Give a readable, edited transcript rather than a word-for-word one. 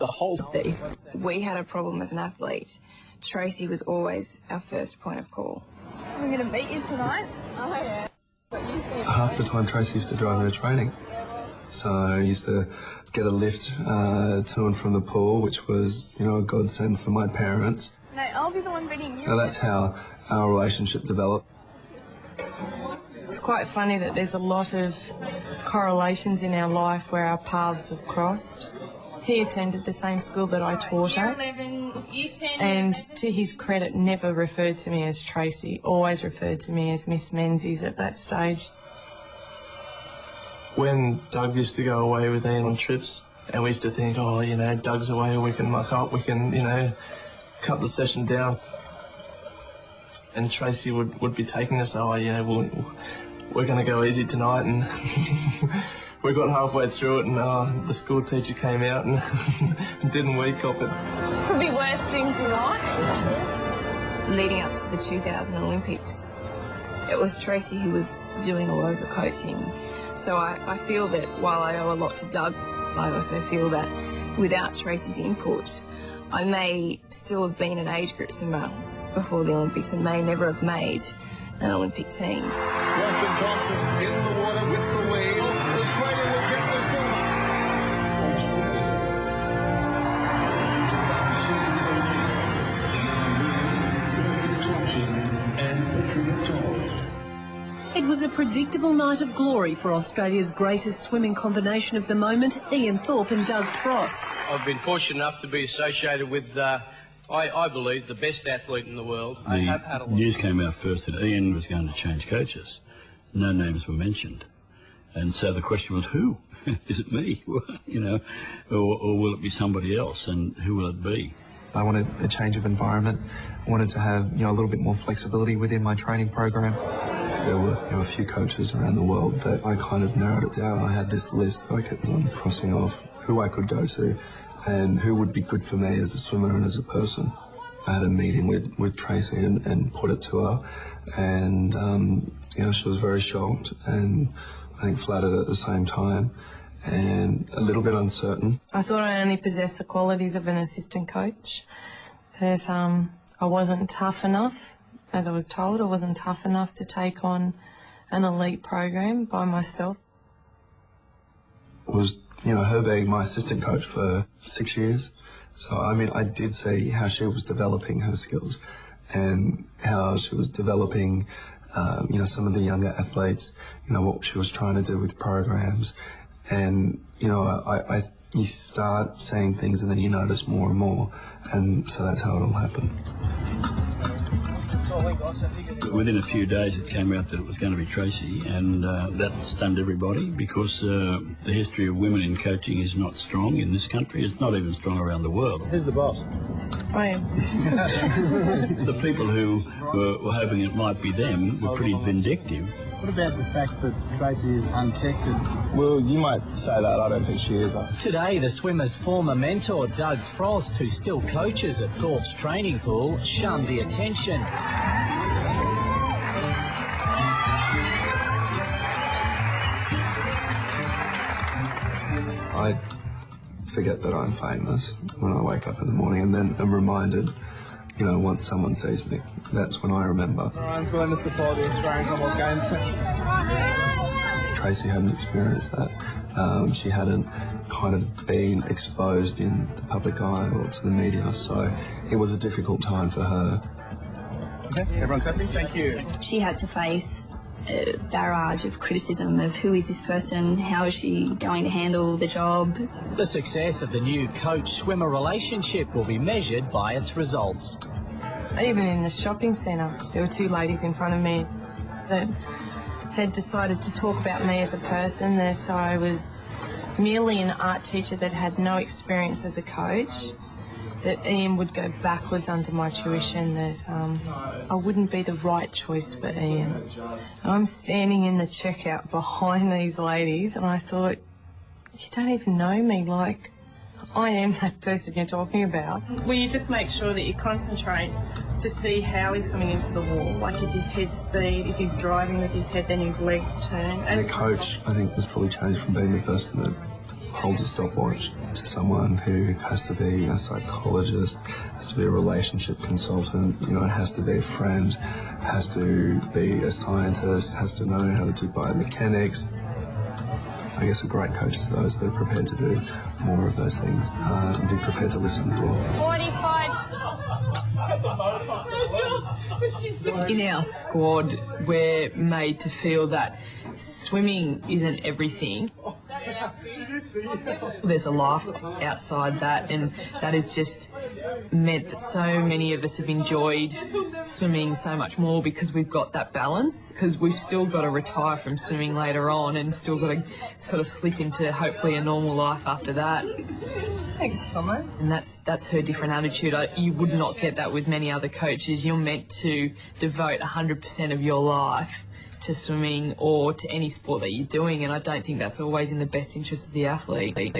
the whole thief. We had a problem as an athlete. Tracey was always our first point of call. We're going to beat you tonight? Oh, yeah. Half the time Tracey used to drive me to training. So I used to get a lift to and from the pool, which was, you know, a godsend for my parents. No, I'll be the one beating you. Now that's how our relationship developed. It's quite funny that there's a lot of correlations in our life where our paths have crossed. He attended the same school that I taught at, and to his credit, never referred to me as Tracey, always referred to me as Miss Menzies at that stage. When Doug used to go away with Ian on trips, and we used to think, oh, you know, Doug's away, we can muck up, we can, you know, cut the session down. And Tracey would be taking us, oh, you know, we're going to go easy tonight, and we got halfway through it, and the school teacher came out and didn't we cop it. Could be worse things in life. Leading up to the 2000 Olympics, it was Tracey who was doing a lot of the coaching. So I feel that while I owe a lot to Doug, I also feel that without Tracey's input, I may still have been an age group swimmer before the Olympics and may never have made an Olympic team. Weston Thompson in the water with the lead. Australia will get the silver. It was a predictable night of glory for Australia's greatest swimming combination of the moment, Ian Thorpe and Doug Frost. I've been fortunate enough to be associated with, I believe, the best athlete in the world. I have had a lot. News came out first that Ian was going to change coaches. No names were mentioned. And so the question was, who? Is it me? You know, or will it be somebody else? And who will it be? I wanted a change of environment. I wanted to have, you know, a little bit more flexibility within my training program. There were a few coaches around the world that I kind of narrowed it down. I had this list that I kept on crossing off who I could go to and who would be good for me as a swimmer and as a person. I had a meeting with Tracey and put it to her, and you know, she was very shocked and I think flattered at the same time and a little bit uncertain. I thought I only possessed the qualities of an assistant coach, that I wasn't tough enough. As I was told, I wasn't tough enough to take on an elite program by myself. It was, you know, her being my assistant coach for 6 years. So, I mean, I did see how she was developing her skills and how she was developing, you know, some of the younger athletes, you know, what she was trying to do with programs. And, you know, you start saying things and then you notice more and more. And so that's how it all happened. Within a few days it came out that it was going to be Tracey, and that stunned everybody because the history of women in coaching is not strong in this country. It's not even strong around the world. Who's the boss? I am. The people who were hoping it might be them were pretty vindictive. What about the fact that Tracey is untested? Well, you might say that. I don't think she is. Today, the swimmer's former mentor, Doug Frost, who still coaches at Thorpe's training pool, shunned the attention. I forget that I'm famous when I wake up in the morning, and then I'm reminded, you know, once someone sees me, that's when I remember. Ryan's going to support the Australian Commonwealth Games. Tracey hadn't experienced that. She hadn't kind of been exposed in the public eye or to the media, so it was a difficult time for her. Okay, everyone's happy? Thank you. She had to face a barrage of criticism of who is this person, how is she going to handle the job. The success of the new coach-swimmer relationship will be measured by its results. Even in the shopping centre, there were two ladies in front of me that had decided to talk about me as a person, that I was merely an art teacher that had no experience as a coach, that Ian would go backwards under my tuition, that I wouldn't be the right choice for Ian. And I'm standing in the checkout behind these ladies and I thought, you don't even know me, like, I am that person you're talking about. Will you just make sure that you concentrate to see how he's coming into the wall, like if his head's speed, if he's driving with his head, then his legs turn. And the coach, I think, has probably changed from being the person that holds a stopwatch, to someone who has to be a psychologist, has to be a relationship consultant, has to be a friend, has to be a scientist, has to know how to do biomechanics. I guess a great coach is those that are prepared to do more of those things and be prepared to listen as well. 45. In our squad, we're made to feel that swimming isn't everything. There's a life outside that, and that has just meant that so many of us have enjoyed swimming so much more because we've got that balance, because we've still got to retire from swimming later on and still got to sort of slip into hopefully a normal life after that. Thanks, Tomo. And that's her different attitude. You would not get that with many other coaches. You're meant to devote 100% of your life to swimming or to any sport that you're doing, and I don't think that's always in the best interest of the athlete.